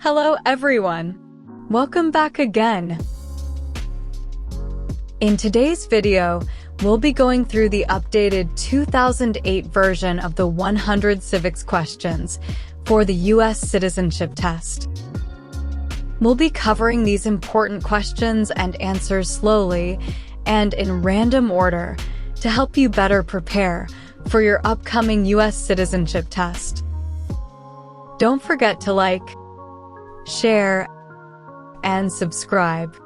Hello everyone! Welcome back again! In today's video, we'll be going through the updated 2008 version of the 100 civics questions for the U.S. Citizenship Test. We'll be covering these important questions and answers slowly and in random order to help you better prepare for your upcoming U.S. Citizenship Test. Don't forget to like, share, and subscribe.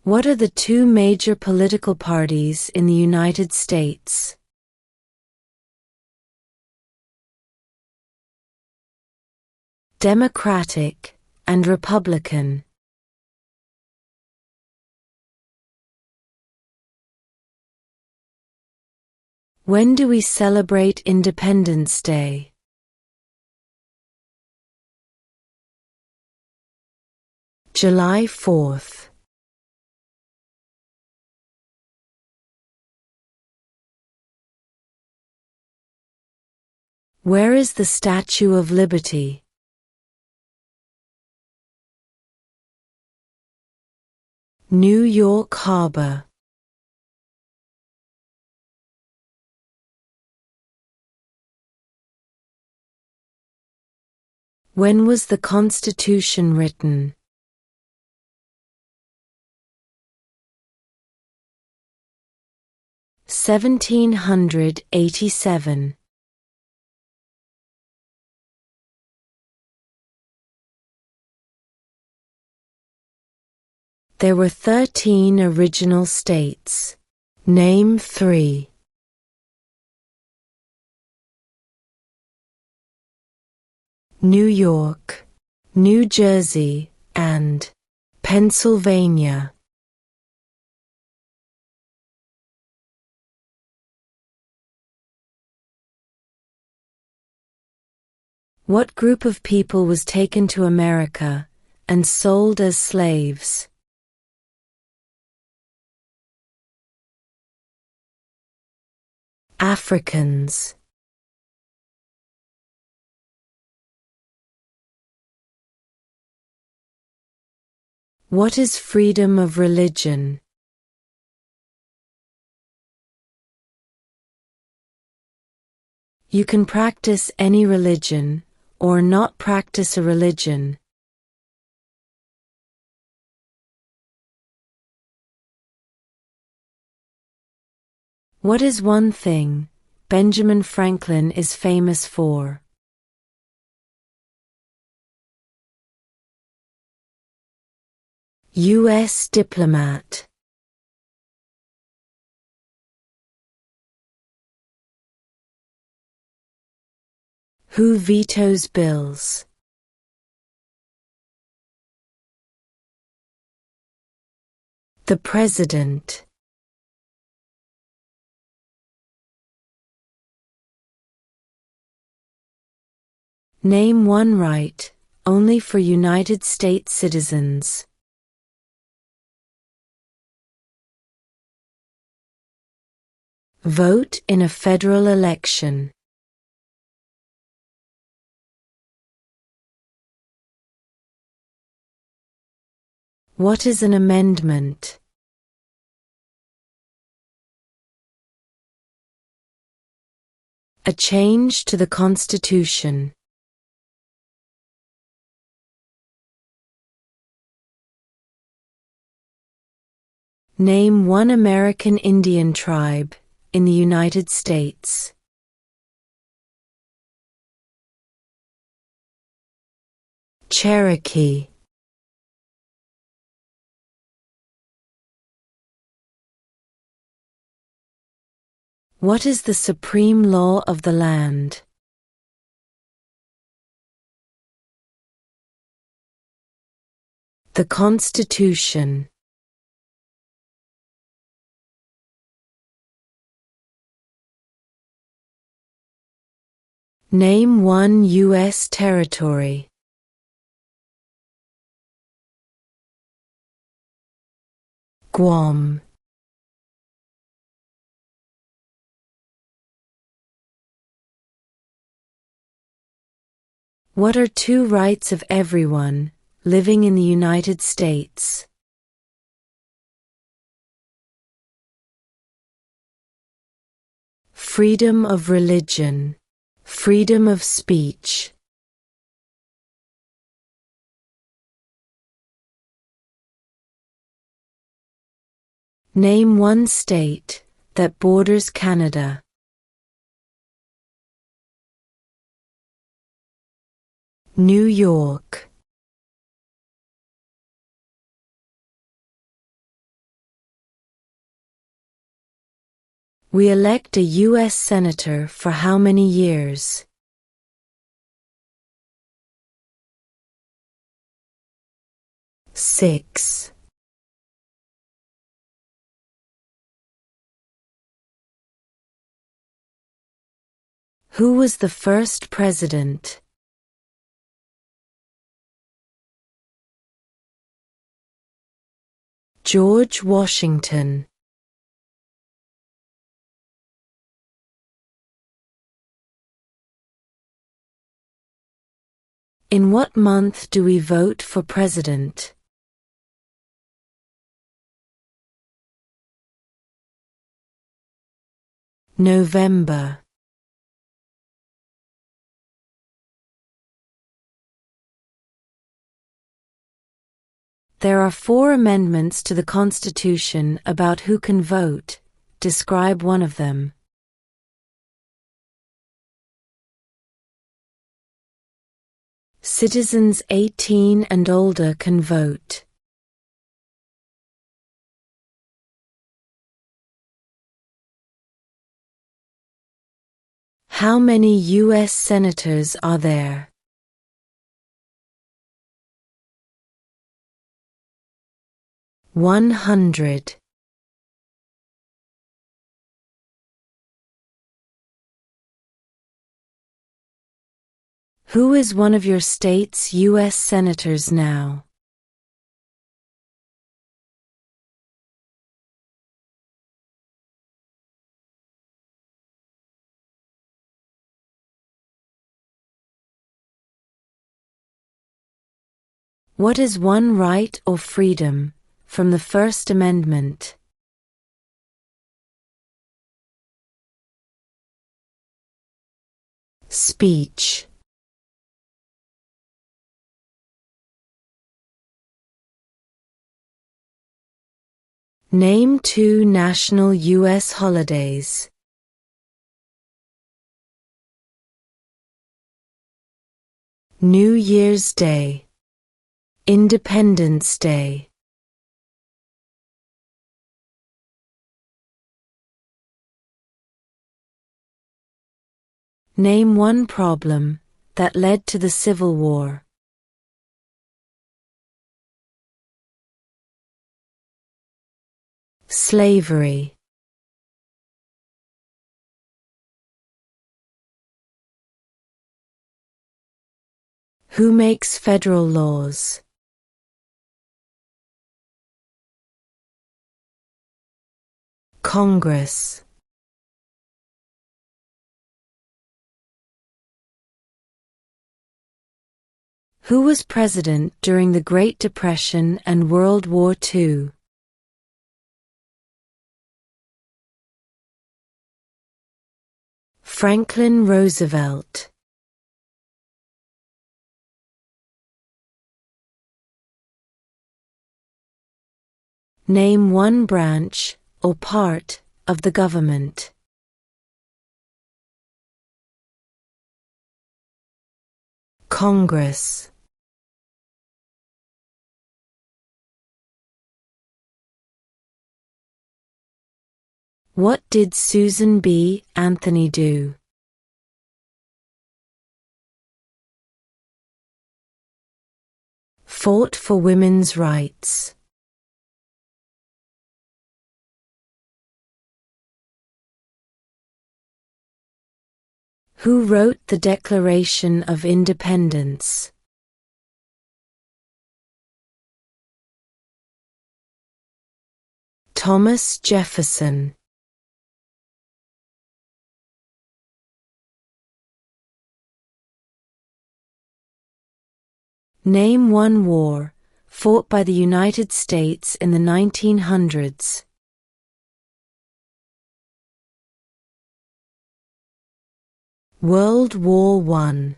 What are the two major political parties in the United States? Democratic and Republican. When do we celebrate Independence Day? July 4th. Where is the Statue of Liberty? New York Harbor. When was the Constitution written? (1787). There were 13 original states. Name 3. New York, New Jersey, and Pennsylvania. What group of people was taken to America and sold as slaves? Africans. What is freedom of religion? You can practice any religion or not practice a religion. What is one thing Benjamin Franklin is famous for? U.S. diplomat. Who vetoes bills? The President. Name one right only for United States citizens. Vote in a federal election. What is an amendment? A change to the Constitution. Name one American Indian tribe in the United States. Cherokee. What is the supreme law of the land? The Constitution. Name one U.S. territory. Guam. What are two rights of everyone living in the United States? Freedom of religion, freedom of speech. Name one state that borders Canada. New York. We elect a U.S. Senator for how many years? 6. Who was the first president? George Washington. In what month do we vote for president? November. There are 4 amendments to the Constitution about who can vote. Describe one of them. Citizens 18 and older can vote. How many U.S. senators are there? 100. Who is one of your state's U.S. senators now? What is one right or freedom from the First Amendment? Speech. Name 2 national U.S. holidays. New Year's Day, Independence Day. Name one problem that led to the Civil War. Slavery. Who makes federal laws? Congress. Who was president during the Great Depression and World War II? Franklin Roosevelt. Name one branch or part of the government. Congress. What did Susan B. Anthony do? Fought for women's rights. Who wrote the Declaration of Independence? Thomas Jefferson. Name one war fought by the United States in the 1900s. World War I.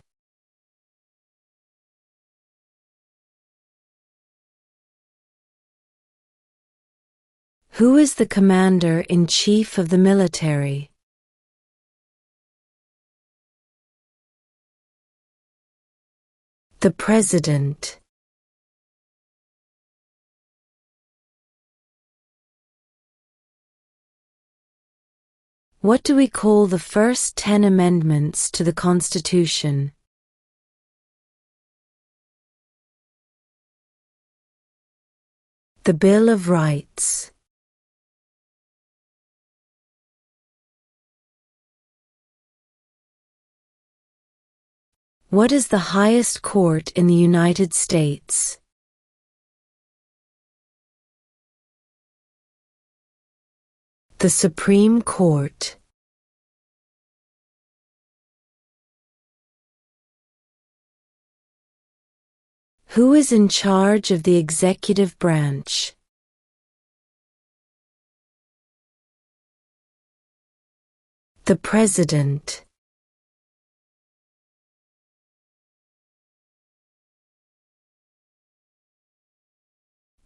Who is the Commander-in-Chief of the military? The President. What do we call the first 10 amendments to the Constitution? The Bill of Rights. What is the highest court in the United States? The Supreme Court. Who is in charge of the executive branch? The President.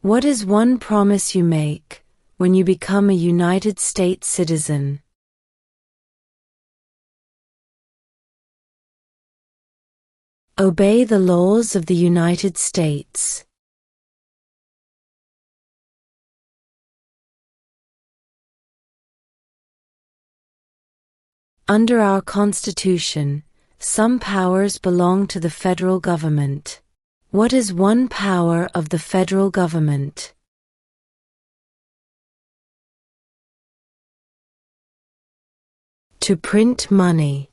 What is one promise you make when you become a United States citizen? Obey the laws of the United States. Under our Constitution, some powers belong to the federal government. What is one power of the federal government? To print money.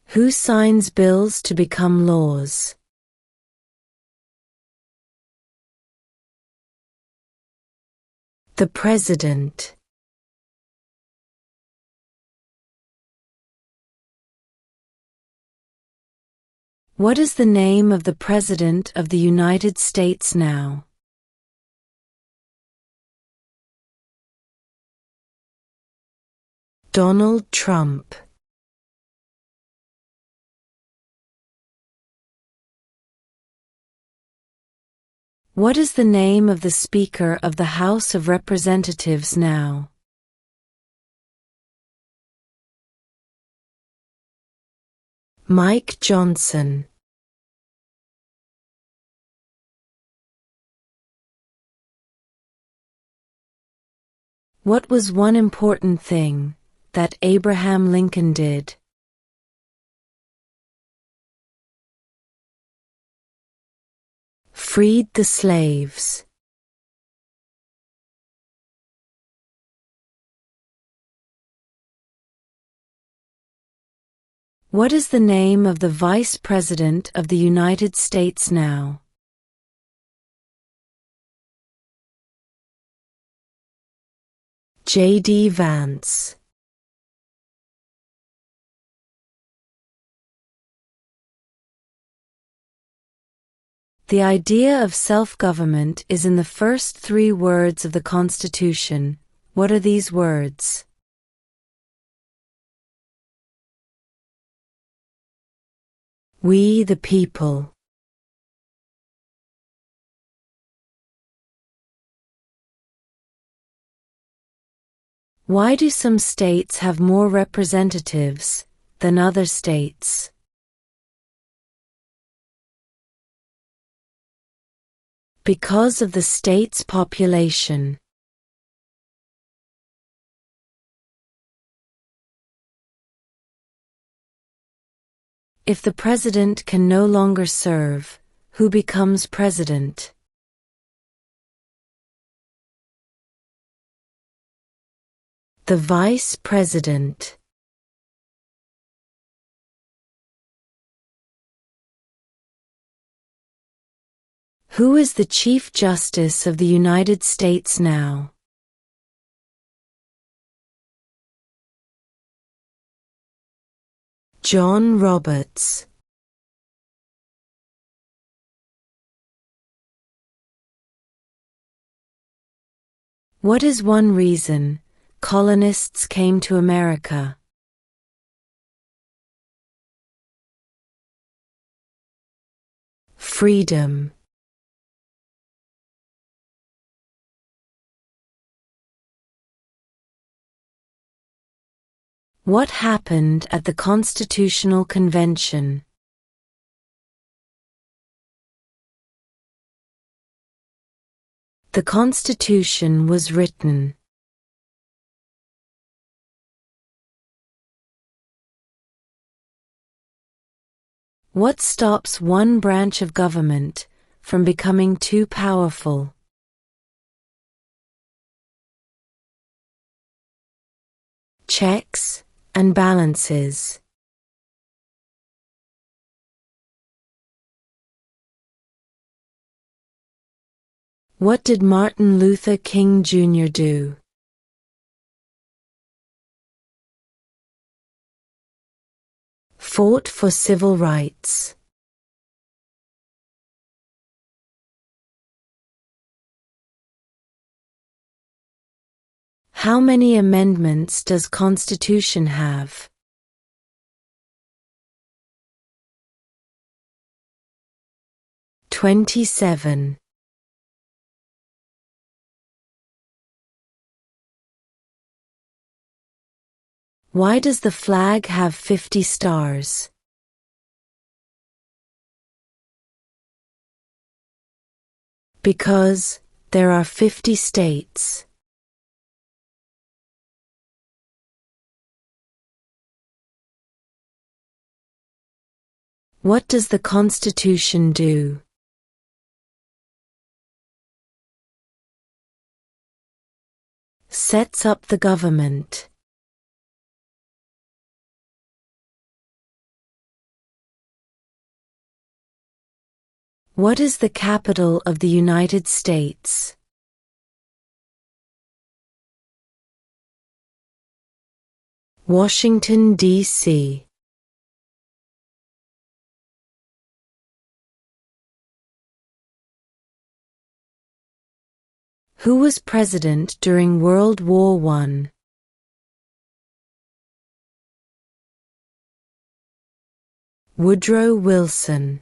Who signs bills to become laws? The President. What is the name of the President of the United States now? Donald Trump. What is the name of the Speaker of the House of Representatives now? Mike Johnson. What was one important thing that Abraham Lincoln did? Freed the slaves. What is the name of the Vice President of the United States now? J.D. Vance. The idea of self-government is in the first 3 words of the Constitution. What are these words? We the people. Why do some states have more representatives than other states? Because of the state's population. If the president can no longer serve, who becomes president? The vice president. Who is the Chief Justice of the United States now? John Roberts. What is one reason colonists came to America? Freedom. What happened at the Constitutional Convention? The Constitution was written. What stops one branch of government from becoming too powerful? Checks and balances. What did Martin Luther King Jr. do? Fought for civil rights. How many amendments does Constitution have? "27". Why does the flag have 50 stars? Because there are 50 states. What does the Constitution do? Sets up the government. What is the capital of the United States? Washington, D.C. Who was president during World War I? Woodrow Wilson.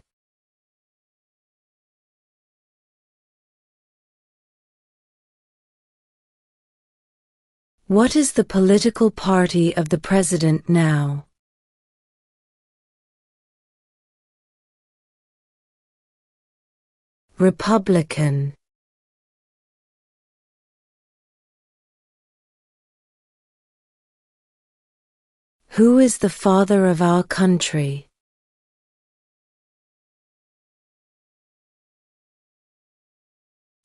What is the political party of the president now? Republican. Who is the father of our country?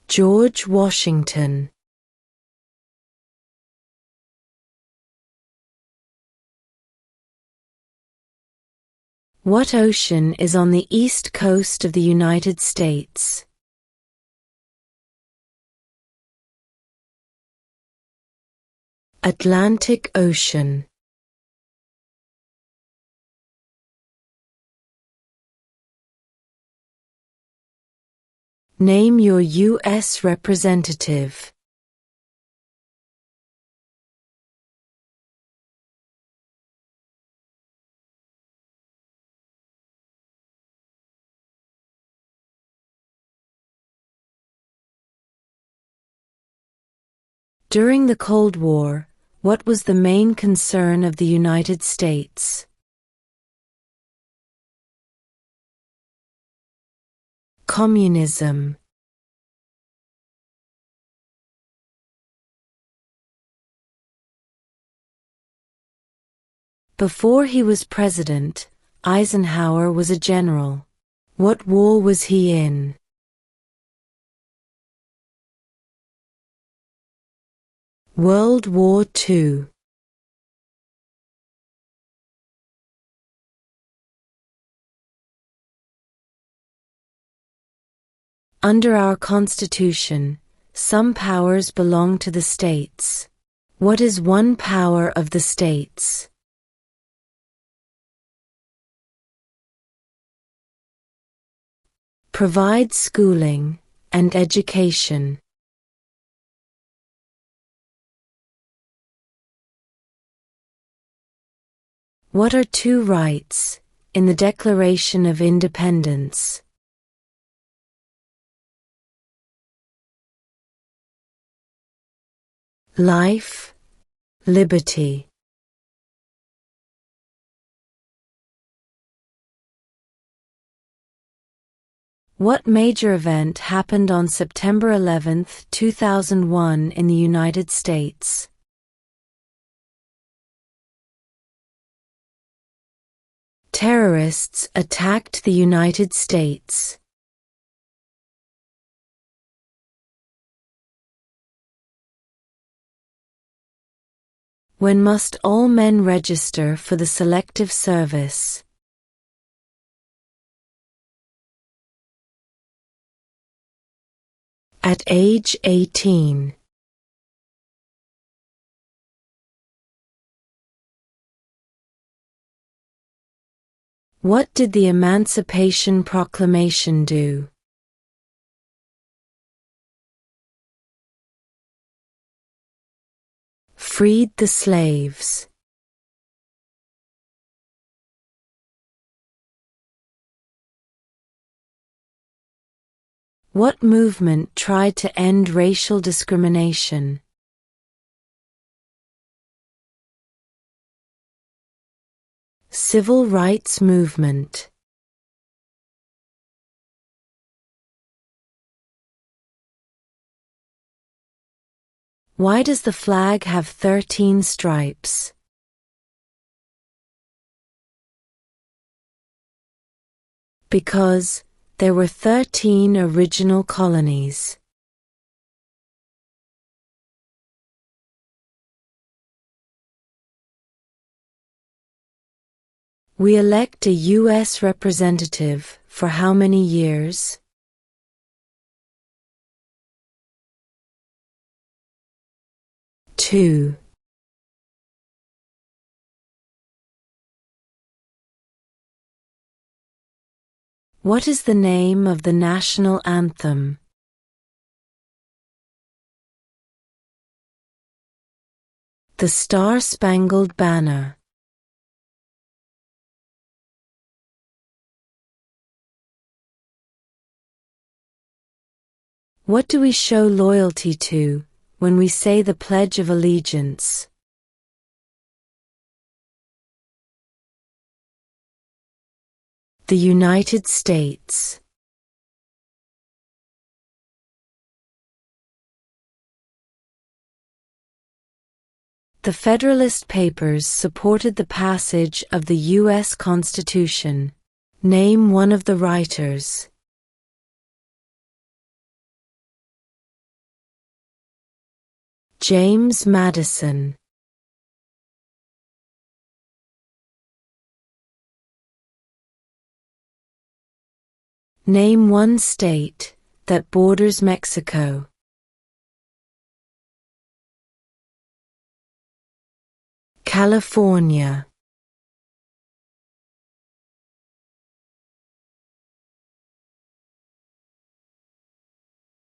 George Washington. What ocean is on the east coast of the United States? Atlantic Ocean. Name your U.S. representative. During the Cold War, what was the main concern of the United States? Communism. Before he was president, Eisenhower was a general. What war was he in? World War II. Under our Constitution, some powers belong to the states. What is one power of the states? Provide schooling and education. What are two rights in the Declaration of Independence? Life, liberty. What major event happened on September 11, 2001 in the United States? Terrorists attacked the United States. When must all men register for the Selective Service? At age 18. What did the Emancipation Proclamation do? Freed the slaves. What movement tried to end racial discrimination? Civil rights movement. Why does the flag have 13 stripes? Because there were 13 original colonies. We elect a U.S. representative for how many years? Two. What is the name of the national anthem? The Star-Spangled Banner. What do we show loyalty to when we say the Pledge of Allegiance? The United States. The Federalist Papers supported the passage of the U.S. Constitution. Name one of the writers. James Madison. Name one state that borders Mexico. California.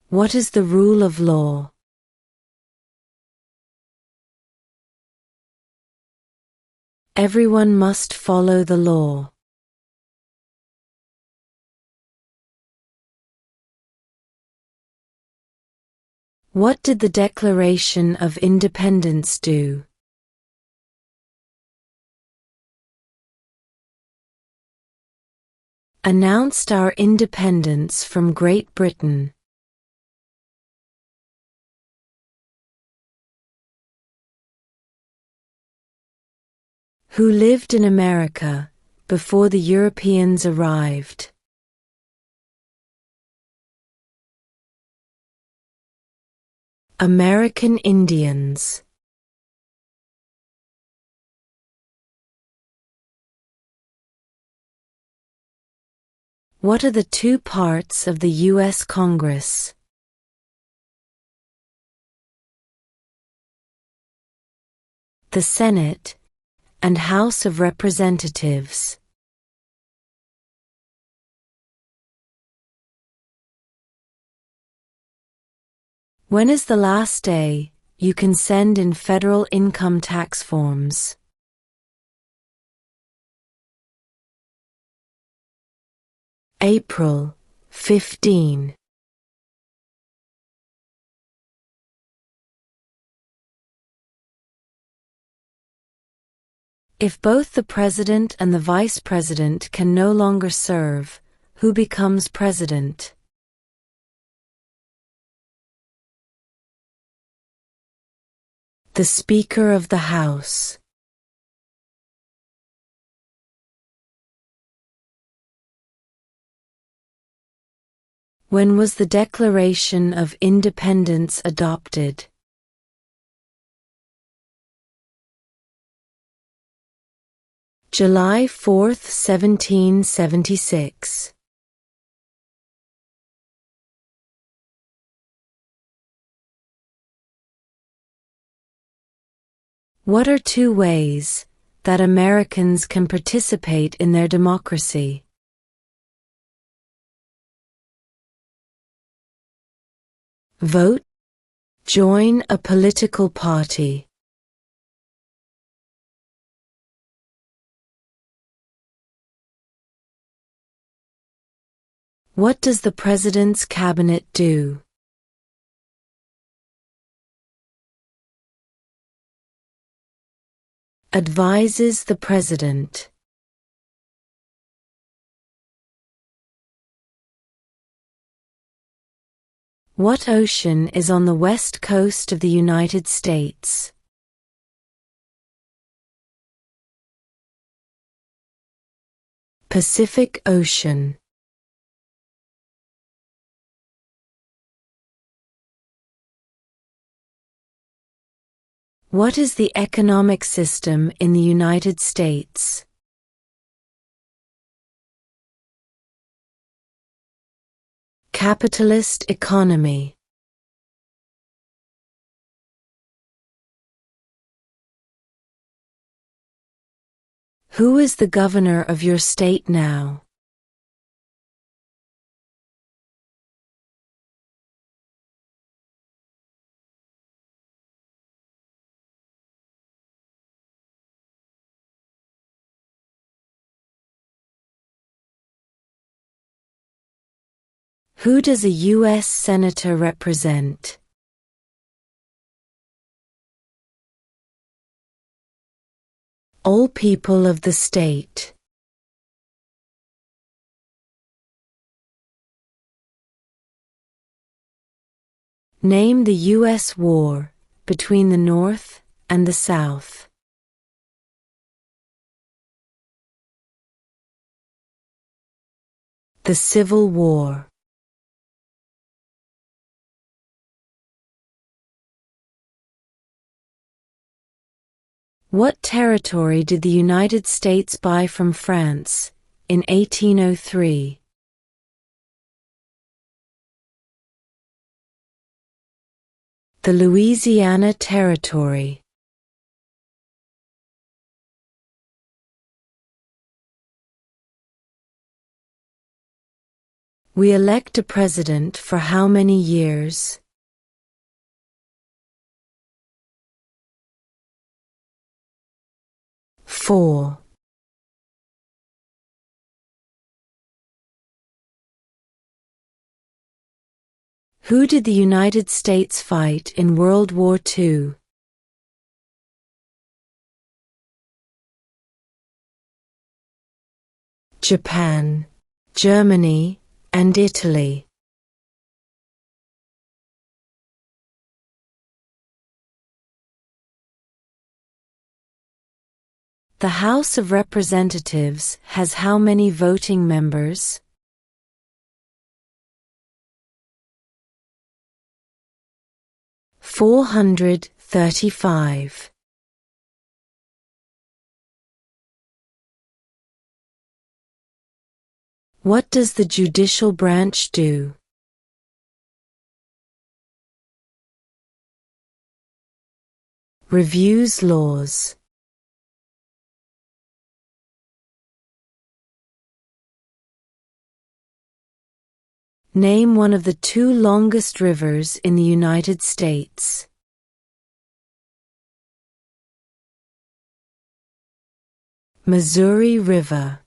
What is the rule of law? Everyone must follow the law. What did the Declaration of Independence do? Announced our independence from Great Britain. Who lived in America before the Europeans arrived? American Indians. What are the two parts of the U.S. Congress? The Senate and House of Representatives. When is the last day you can send in federal income tax forms? April 15. If both the president and the vice president can no longer serve, who becomes president? The Speaker of the House. When was the Declaration of Independence adopted? July 4, 1776. What are two ways that Americans can participate in their democracy? Vote, join a political party. What does the President's Cabinet do? Advises the President. What ocean is on the west coast of the United States? Pacific Ocean. What is the economic system in the United States? Capitalist economy. Who is the governor of your state now? Who does a U.S. Senator represent? All people of the state. Name the U.S. war between the North and the South. The Civil War. What territory did the United States buy from France in 1803? The Louisiana Territory. We elect a president for how many years? Four. Who did the United States fight in World War II? Japan, Germany, and Italy. The House of Representatives has how many voting members? 435. What does the judicial branch do? Reviews laws. Name one of the two longest rivers in the United States. Missouri River.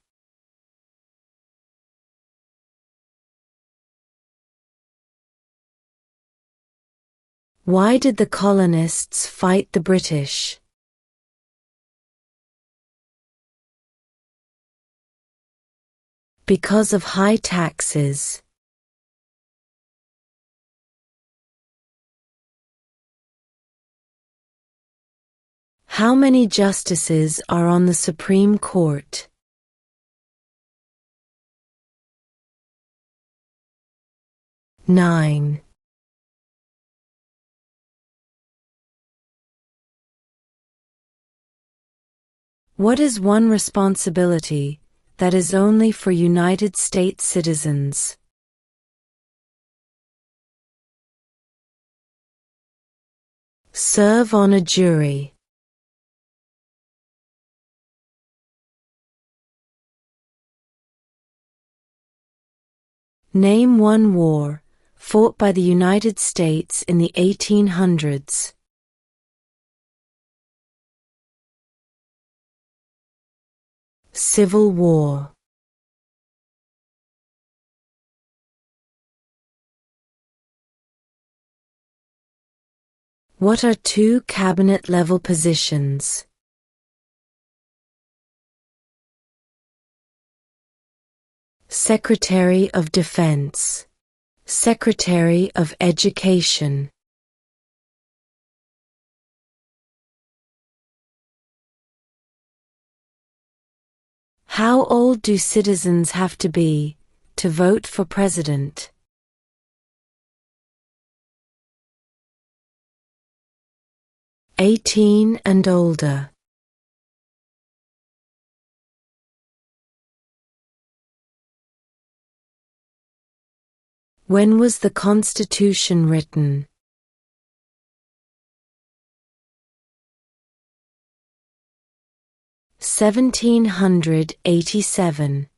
Why did the colonists fight the British? Because of high taxes. How many justices are on the Supreme Court? 9. What is one responsibility that is only for United States citizens? Serve on a jury. Name one war fought by the United States in the 1800s. Civil War. What are two cabinet-level positions? Secretary of Defense, Secretary of Education. How old do citizens have to be to vote for president? 18 and older. When was the Constitution written? 1787.